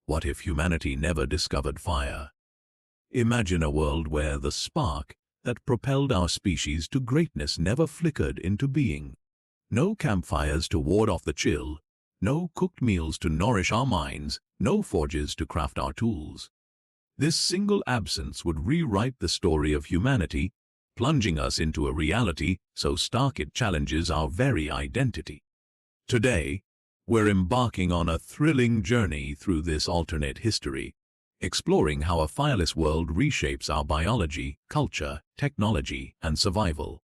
What if humanity never discovered fire? Imagine a world where the spark that propelled our species to greatness never flickered into being. No campfires to ward off the chill, no cooked meals to nourish our minds, no forges to craft our tools. This single absence would rewrite the story of humanity, plunging us into a reality so stark it challenges our very identity. Today, we're embarking on a thrilling journey through this alternate history, exploring how a fireless world reshapes our biology, culture, technology, and survival.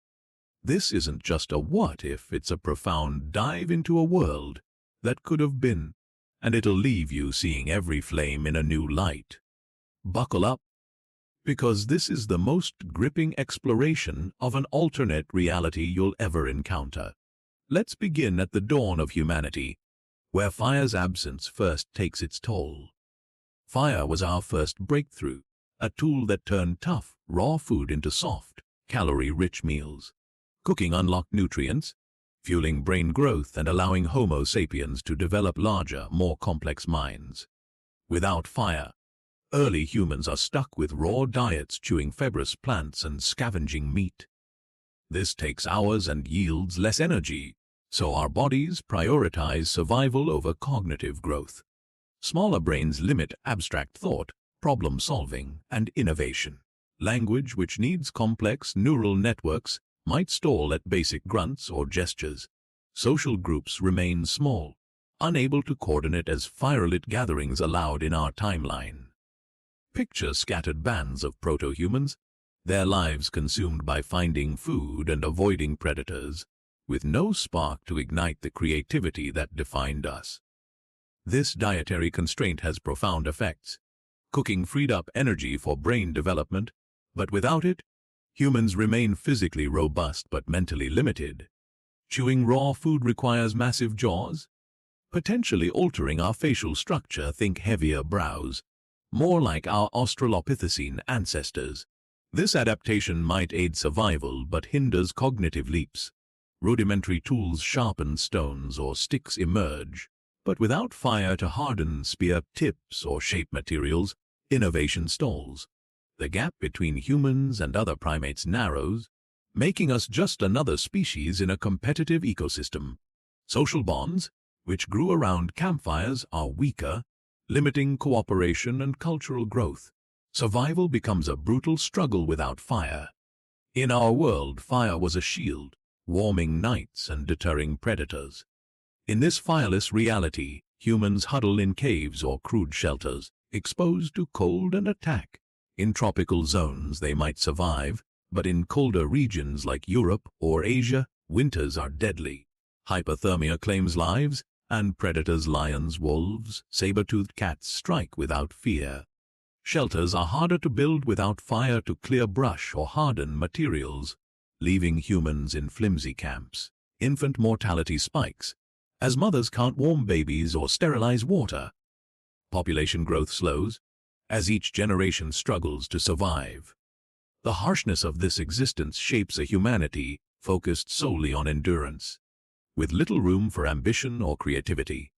This isn't just a what-if, it's a profound dive into a world that could have been, and it'll leave you seeing every flame in a new light. Buckle up, because this is the most gripping exploration of an alternate reality you'll ever encounter. Let's begin at the dawn of humanity, where fire's absence first takes its toll. Fire was our first breakthrough, a tool that turned tough, raw food into soft, calorie-rich meals. Cooking unlocked nutrients, fueling brain growth and allowing Homo sapiens to develop larger, more complex minds. Without fire, early humans are stuck with raw diets, chewing fibrous plants and scavenging meat. This takes hours and yields less energy, so our bodies prioritize survival over cognitive growth. Smaller brains limit abstract thought, problem-solving, and innovation. Language, which needs complex neural networks, might stall at basic grunts or gestures. Social groups remain small, unable to coordinate as firelit gatherings allowed in our timeline. Picture scattered bands of proto-humans, their lives consumed by finding food and avoiding predators, with no spark to ignite the creativity that defined us. This dietary constraint has profound effects. Cooking freed up energy for brain development, but without it, humans remain physically robust but mentally limited. Chewing raw food requires massive jaws, potentially altering our facial structure. Think heavier brows, more like our Australopithecine ancestors. This adaptation might aid survival but hinders cognitive leaps. Rudimentary tools sharpen stones or sticks emerge, but without fire to harden spear tips or shape materials, innovation stalls. The gap between humans and other primates narrows, making us just another species in a competitive ecosystem. Social bonds, which grew around campfires, are weaker, limiting cooperation and cultural growth. Survival becomes a brutal struggle without fire. In our world, fire was a shield, warming nights and deterring predators. In this fireless reality, humans huddle in caves or crude shelters, exposed to cold and attack. In tropical zones they might survive, but in colder regions like Europe or Asia, winters are deadly. Hypothermia claims lives, and predators, lions, wolves, saber-toothed cats strike without fear. Shelters are harder to build without fire to clear brush or harden materials, leaving humans in flimsy camps. Infant mortality spikes, as mothers can't warm babies or sterilize water. Population growth slows, as each generation struggles to survive. The harshness of this existence shapes a humanity focused solely on endurance, with little room for ambition or creativity.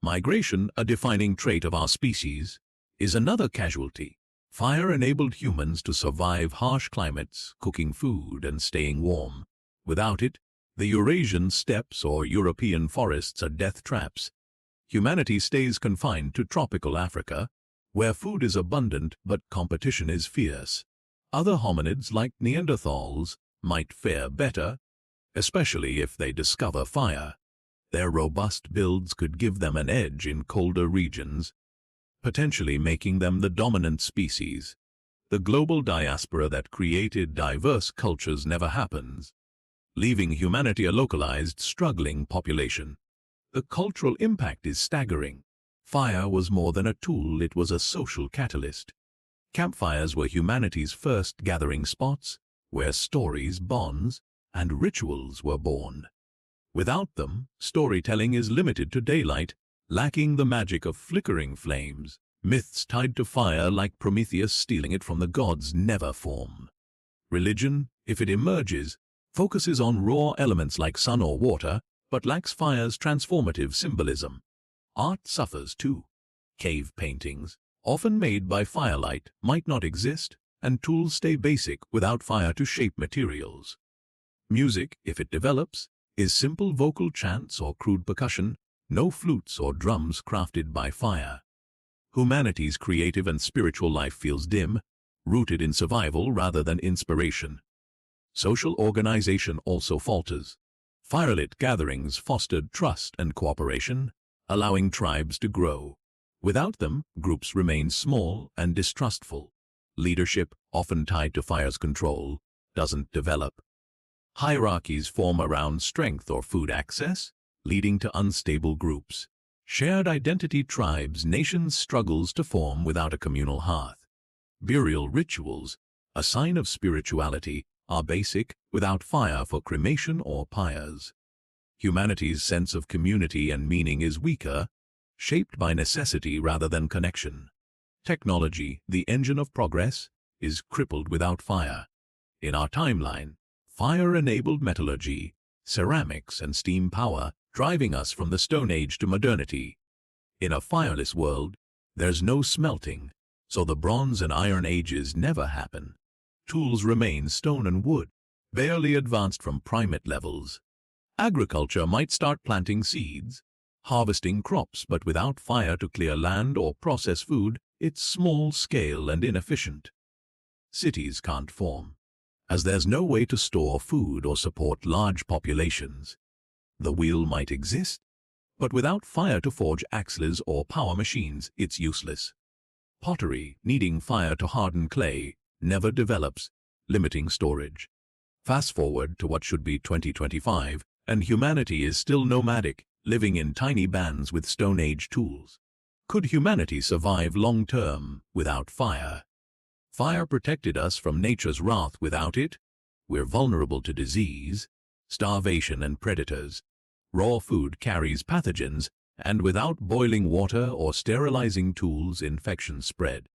Migration, a defining trait of our species, is another casualty. Fire enabled humans to survive harsh climates, cooking food and staying warm. Without it, the Eurasian steppes or European forests are death traps. Humanity stays confined to tropical Africa, where food is abundant but competition is fierce. Other hominids like Neanderthals might fare better, especially if they discover fire. Their robust builds could give them an edge in colder regions, potentially making them the dominant species. The global diaspora that created diverse cultures never happens, leaving humanity a localized, struggling population. The cultural impact is staggering. Fire was more than a tool, it was a social catalyst. Campfires were humanity's first gathering spots, where stories, bonds, and rituals were born. Without them, storytelling is limited to daylight, lacking the magic of flickering flames. Myths tied to fire, like Prometheus stealing it from the gods, never form. Religion, if it emerges, focuses on raw elements like sun or water, but lacks fire's transformative symbolism. Art suffers too. Cave paintings, often made by firelight, might not exist, and tools stay basic without fire to shape materials. Music, if it develops, is simple vocal chants or crude percussion, no flutes or drums crafted by fire. Humanity's creative and spiritual life feels dim, rooted in survival rather than inspiration. Social organization also falters. Firelit gatherings fostered trust and cooperation, allowing tribes to grow. Without them, groups remain small and distrustful. Leadership, often tied to fire's control, doesn't develop. Hierarchies form around strength or food access, leading to unstable groups. Shared identity tribes, nations struggles to form without a communal hearth. Burial rituals, a sign of spirituality, are basic without fire for cremation or pyres. Humanity's sense of community and meaning is weaker, shaped by necessity rather than connection. Technology, the engine of progress, is crippled without fire. In our timeline, fire-enabled metallurgy, ceramics and steam power, driving us from the Stone Age to modernity. In a fireless world, there's no smelting, so the Bronze and Iron Ages never happen. Tools remain stone and wood, barely advanced from primate levels. Agriculture might start planting seeds, harvesting crops, but without fire to clear land or process food, it's small-scale and inefficient. Cities can't form, as there's no way to store food or support large populations. The wheel might exist, but without fire to forge axes or power machines, it's useless. Pottery, needing fire to harden clay, never develops, limiting storage. Fast forward to what should be 2025, and humanity is still nomadic, living in tiny bands with Stone Age tools. Could humanity survive long-term without fire? Fire protected us from nature's wrath. Without it, we're vulnerable to disease, starvation and predators. Raw food carries pathogens, and without boiling water or sterilizing tools, infections spread.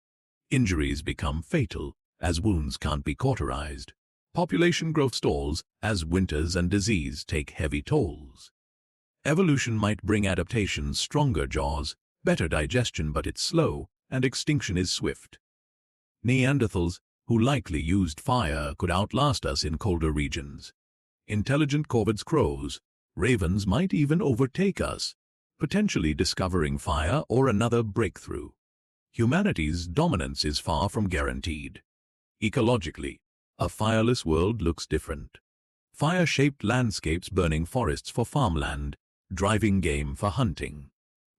Injuries become fatal, as wounds can't be cauterized. Population growth stalls, as winters and disease take heavy tolls. Evolution might bring adaptations, stronger jaws, better digestion, but it's slow, and extinction is swift. Neanderthals, who likely used fire, could outlast us in colder regions. Intelligent corvids, crows, ravens might even overtake us, potentially discovering fire or another breakthrough. Humanity's dominance is far from guaranteed. Ecologically, a fireless world looks different. Fire-shaped landscapes, burning forests for farmland, driving game for hunting.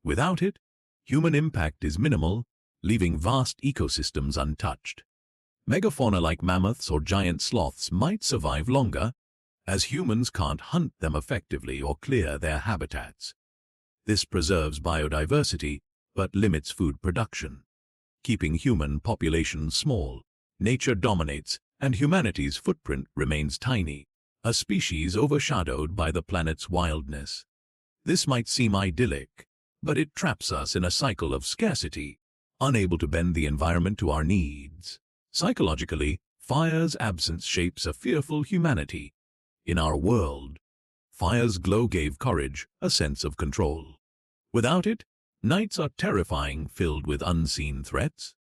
Without it, human impact is minimal, leaving vast ecosystems untouched. Megafauna like mammoths or giant sloths might survive longer, as humans can't hunt them effectively or clear their habitats. This preserves biodiversity, but limits food production. Keeping human populations small, nature dominates, and humanity's footprint remains tiny, a species overshadowed by the planet's wildness. This might seem idyllic, but it traps us in a cycle of scarcity, unable to bend the environment to our needs. Psychologically, fire's absence shapes a fearful humanity. In our world, fire's glow gave courage, a sense of control. Without it, nights are terrifying, filled with unseen threats.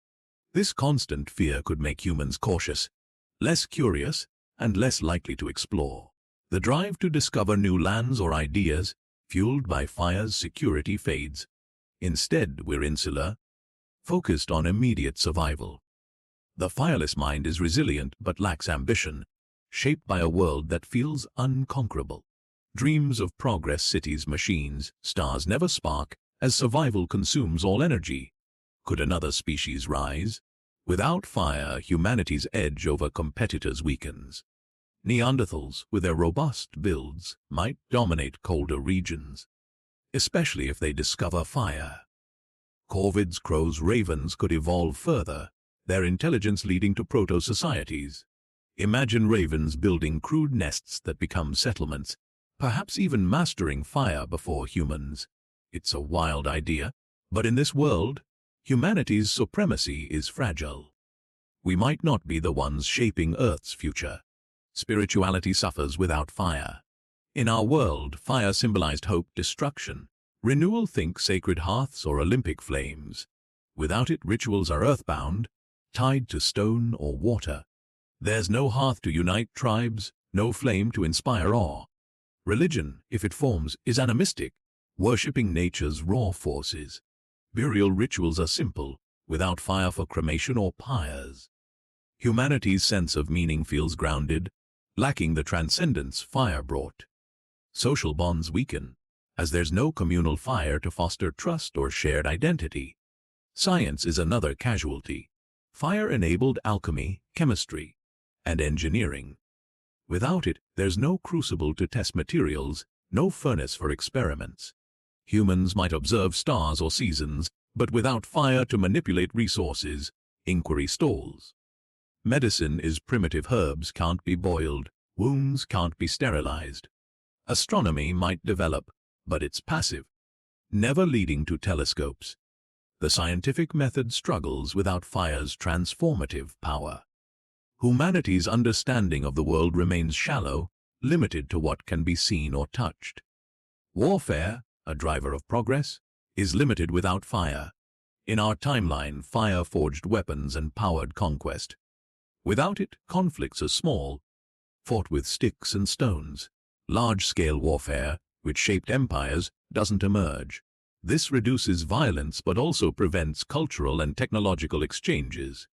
This constant fear could make humans cautious, less curious, and less likely to explore. The drive to discover new lands or ideas, fueled by fire's security, fades. Instead, we're insular, focused on immediate survival. The fireless mind is resilient but lacks ambition, shaped by a world that feels unconquerable. Dreams of progress, cities, machines, stars never spark, as survival consumes all energy. Could another species rise? Without fire, humanity's edge over competitors weakens. Neanderthals, with their robust builds, might dominate colder regions, especially if they discover fire. Corvids, crows, ravens could evolve further, their intelligence leading to proto-societies. Imagine ravens building crude nests that become settlements, perhaps even mastering fire before humans. It's a wild idea, but in this world, humanity's supremacy is fragile. We might not be the ones shaping Earth's future. Spirituality suffers without fire. In our world, fire symbolized hope, destruction, renewal. Think sacred hearths or Olympic flames. Without it, rituals are earthbound, tied to stone or water. There's no hearth to unite tribes, no flame to inspire awe. Religion, if it forms, is animistic, worshipping nature's raw forces. Burial rituals are simple, without fire for cremation or pyres. Humanity's sense of meaning feels grounded, lacking the transcendence fire brought. Social bonds weaken, as there's no communal fire to foster trust or shared identity. Science is another casualty. Fire-enabled alchemy, chemistry, and engineering. Without it, there's no crucible to test materials, no furnace for experiments. Humans might observe stars or seasons, but without fire to manipulate resources, inquiry stalls. Medicine is primitive. Herbs can't be boiled, wounds can't be sterilized. Astronomy might develop, but it's passive, never leading to telescopes. The scientific method struggles without fire's transformative power. Humanity's understanding of the world remains shallow, limited to what can be seen or touched. Warfare, a driver of progress, is limited without fire. In our timeline, fire forged weapons and powered conquest. Without it, conflicts are small, fought with sticks and stones. Large-scale warfare, which shaped empires, doesn't emerge. This reduces violence but also prevents cultural and technological exchanges.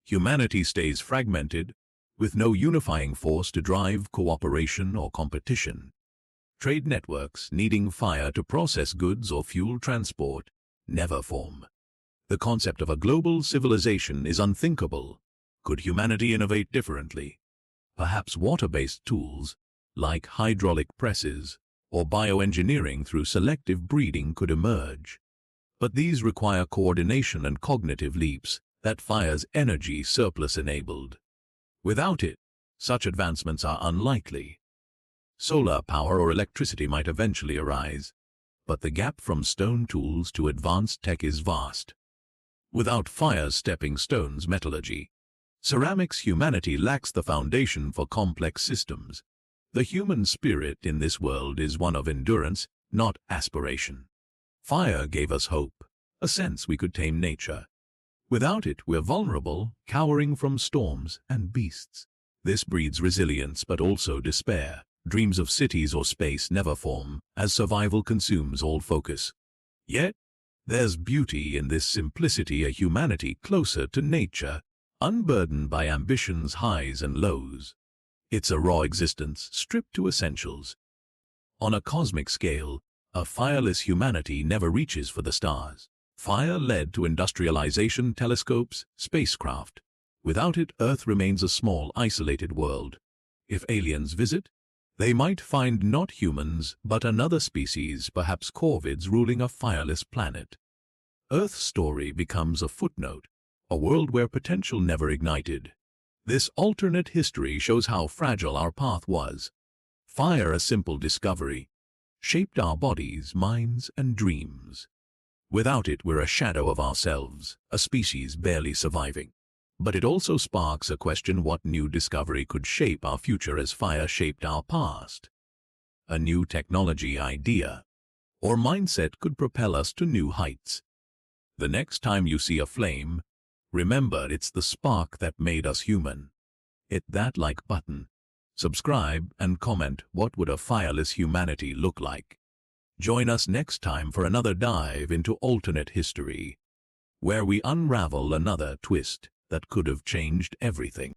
Humanity stays fragmented, with no unifying force to drive cooperation or competition. Trade networks, needing fire to process goods or fuel transport, never form. The concept of a global civilization is unthinkable. Could humanity innovate differently? Perhaps water-based tools, like hydraulic presses, or bioengineering through selective breeding could emerge. But these require coordination and cognitive leaps that fire's energy surplus enabled. Without it, such advancements are unlikely. Solar power or electricity might eventually arise, but the gap from stone tools to advanced tech is vast. Without fire's stepping stones metallurgy, ceramics, humanity lacks the foundation for complex systems. The human spirit in this world is one of endurance, not aspiration. Fire gave us hope, a sense we could tame nature. Without it, we're vulnerable, cowering from storms and beasts. This breeds resilience but also despair. Dreams of cities or space never form, as survival consumes all focus. Yet, there's beauty in this simplicity, a humanity closer to nature, unburdened by ambition's highs and lows. It's a raw existence, stripped to essentials. On a cosmic scale, a fireless humanity never reaches for the stars. Fire led to industrialization, telescopes, spacecraft. Without it, Earth remains a small, isolated world. If aliens visit, they might find not humans, but another species, perhaps corvids, ruling a fireless planet. Earth's story becomes a footnote, a world where potential never ignited. This alternate history shows how fragile our path was. Fire, a simple discovery, shaped our bodies, minds, and dreams. Without it, we're a shadow of ourselves, a species barely surviving. But it also sparks a question: what new discovery could shape our future as fire shaped our past? A new technology, idea, or mindset could propel us to new heights. The next time you see a flame, remember it's the spark that made us human. Hit that like button, subscribe, and comment. What would a fireless humanity look like? Join us next time for another dive into alternate history, where we unravel another twist that could have changed everything.